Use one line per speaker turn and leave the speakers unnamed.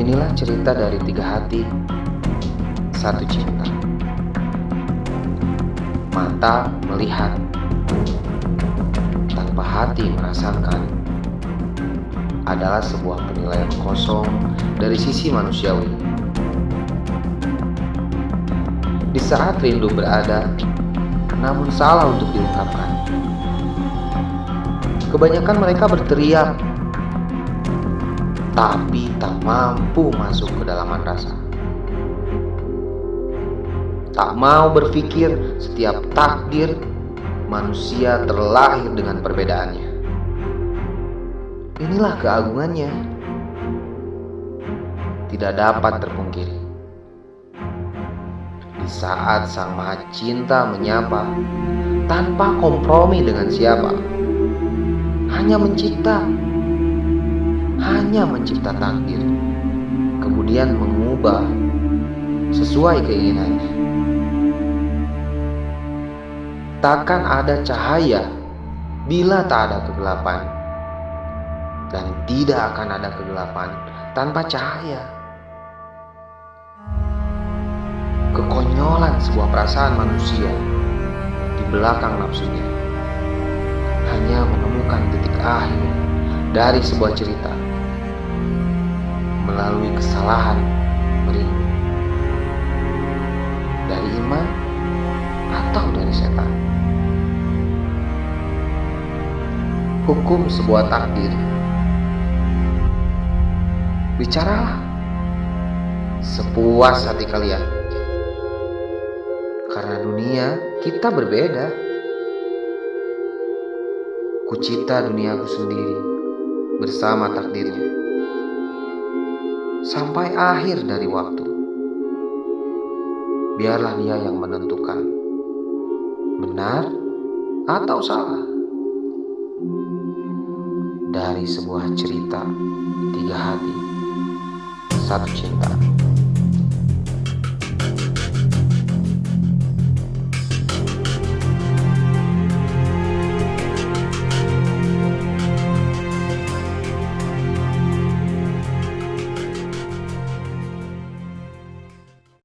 Inilah cerita dari tiga hati, satu cinta. Mata melihat, tanpa hati merasakan, adalah sebuah penilaian kosong dari sisi manusiawi. Di saat rindu berada, namun salah untuk diungkapkan. Kebanyakan mereka berteriak, tapi tak mampu masuk ke dalaman rasa. Tak mau berpikir setiap takdir manusia terlahir dengan perbedaannya. Inilah keagungannya, tidak dapat terpungkiri. Di saat Sang Maha Cinta menyapa, tanpa kompromi dengan siapa, hanya mencipta takdir, kemudian mengubah sesuai keinginannya. Takkan ada cahaya bila tak ada kegelapan, dan tidak akan ada kegelapan tanpa cahaya. Kekonyolan sebuah perasaan manusia di belakang nafsunya hanya menemukan titik akhir dari sebuah cerita melalui kesalahan merindu, dari iman atau dari setan. Hukum sebuah takdir, bicaralah sepuas hati kalian, karena dunia kita berbeda. Kucipta duniaku sendiri bersama takdirnya, sampai akhir dari waktu. Biarlah dia yang menentukan benar atau salah. Dari sebuah cerita, tiga hati, satu cinta.